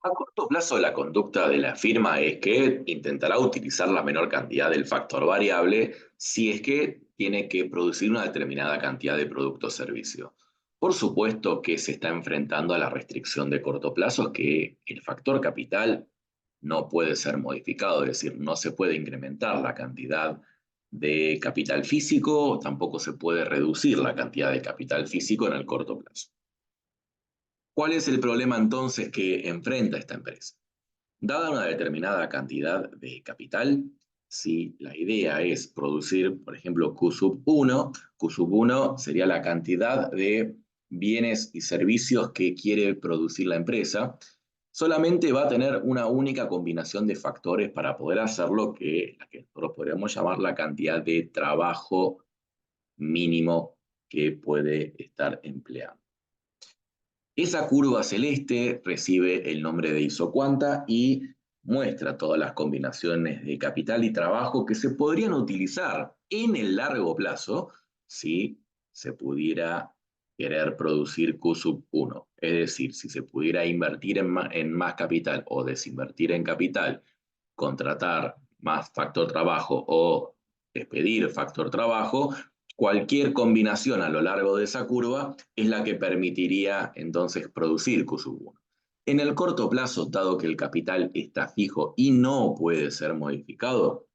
A corto plazo, la conducta de la firma es que intentará utilizar la menor cantidad del factor variable si es que tiene que producir una determinada cantidad de producto o servicio. Por supuesto que se está enfrentando a la restricción de corto plazo, que el factor capital no puede ser modificado, es decir, no se puede incrementar la cantidad de capital físico, tampoco se puede reducir la cantidad de capital físico en el corto plazo. ¿Cuál es el problema entonces que enfrenta esta empresa? Dada una determinada cantidad de capital, si la idea es producir, por ejemplo, Q sub 1, Q sub 1 sería la cantidad de bienes y servicios que quiere producir la empresa, solamente va a tener una única combinación de factores para poder hacerlo, que la que nosotros podríamos llamar la cantidad de trabajo mínimo que puede estar empleando. Esa curva celeste recibe el nombre de isocuanta y muestra todas las combinaciones de capital y trabajo que se podrían utilizar en el largo plazo si se pudiera querer producir Q sub 1. Es decir, si se pudiera invertir en más capital o desinvertir en capital, contratar más factor trabajo o despedir factor trabajo, cualquier combinación a lo largo de esa curva es la que permitiría entonces producir Q sub 1. En el corto plazo, dado que el capital está fijo y no puede ser modificado,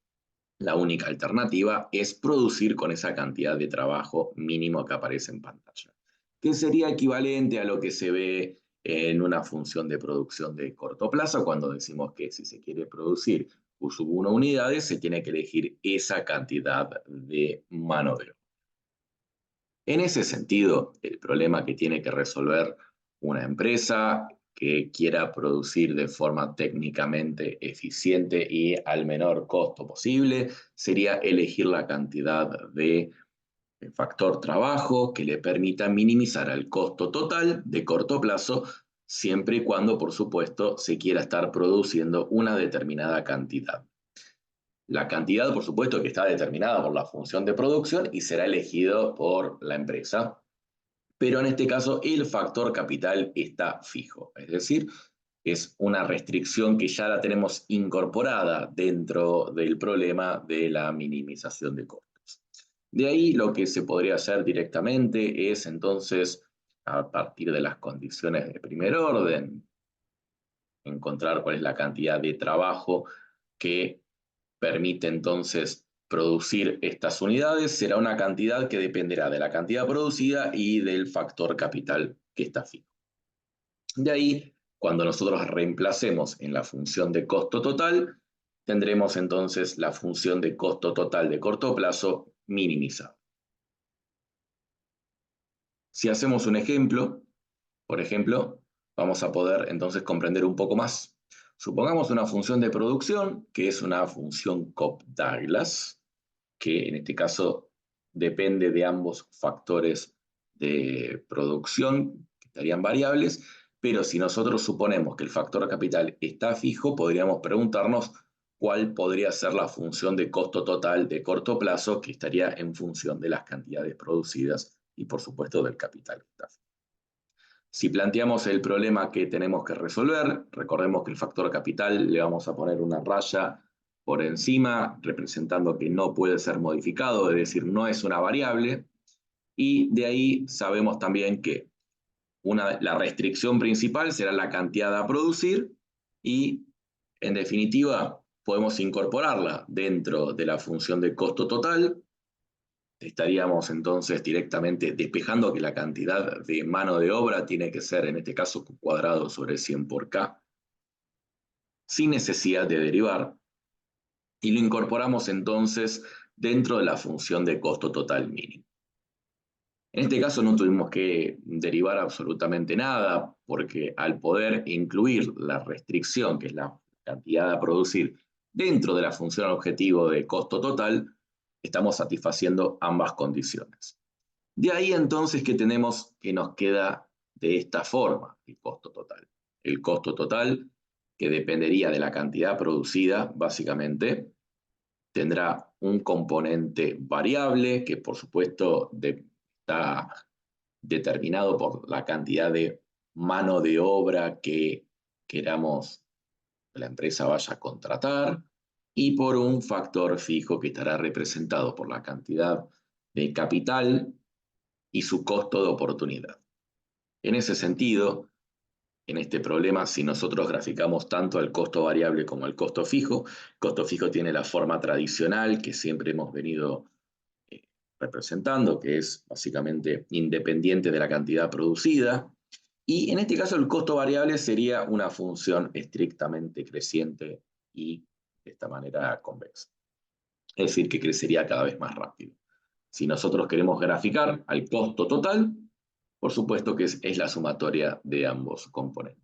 la única alternativa es producir con esa cantidad de trabajo mínimo que aparece en pantalla, que sería equivalente a lo que se ve en una función de producción de corto plazo, cuando decimos que si se quiere producir Q sub 1 unidades, se tiene que elegir esa cantidad de mano de obra. En ese sentido, el problema que tiene que resolver una empresa que quiera producir de forma técnicamente eficiente y al menor costo posible sería elegir la cantidad de factor trabajo que le permita minimizar el costo total de corto plazo, siempre y cuando, por supuesto, se quiera estar produciendo una determinada cantidad. La cantidad, por supuesto, que está determinada por la función de producción y será elegido por la empresa, pero en este caso el factor capital está fijo, es decir, es una restricción que ya la tenemos incorporada dentro del problema de la minimización de costos. De ahí lo que se podría hacer directamente es entonces, a partir de las condiciones de primer orden, encontrar cuál es la cantidad de trabajo que permite entonces producir estas unidades. Será una cantidad que dependerá de la cantidad producida y del factor capital que está fijo. De ahí, cuando nosotros reemplacemos en la función de costo total, tendremos entonces la función de costo total de corto plazo minimizada. Si hacemos un ejemplo, por ejemplo, vamos a poder entonces comprender un poco más. Supongamos una función de producción, que es una función Cobb-Douglas, que en este caso depende de ambos factores de producción, que estarían variables, pero si nosotros suponemos que el factor capital está fijo, podríamos preguntarnos cuál podría ser la función de costo total de corto plazo, que estaría en función de las cantidades producidas y por supuesto del capital que está fijo. Si planteamos el problema que tenemos que resolver, recordemos que el factor capital le vamos a poner una raya por encima, representando que no puede ser modificado, es decir, no es una variable, y de ahí sabemos también que la restricción principal será la cantidad a producir, y en definitiva podemos incorporarla dentro de la función de costo total. Estaríamos entonces directamente despejando que la cantidad de mano de obra tiene que ser, en este caso, Q cuadrado sobre 100 por K, sin necesidad de derivar, y lo incorporamos entonces dentro de la función de costo total mínimo. En este caso no tuvimos que derivar absolutamente nada, porque al poder incluir la restricción, que es la cantidad a producir, dentro de la función objetivo de costo total, estamos satisfaciendo ambas condiciones. De ahí entonces que tenemos que nos queda de esta forma el costo total. El costo total, que dependería de la cantidad producida, básicamente, tendrá un componente variable que por supuesto está determinado por la cantidad de mano de obra que queramos que la empresa vaya a contratar y por un factor fijo que estará representado por la cantidad de capital y su costo de oportunidad. En ese sentido, en este problema, si nosotros graficamos tanto el costo variable como el costo fijo tiene la forma tradicional que siempre hemos venido representando, que es básicamente independiente de la cantidad producida. Y en este caso el costo variable sería una función estrictamente creciente y de esta manera convexa. Es decir, que crecería cada vez más rápido. Si nosotros queremos graficar al costo total, por supuesto que es la sumatoria de ambos componentes.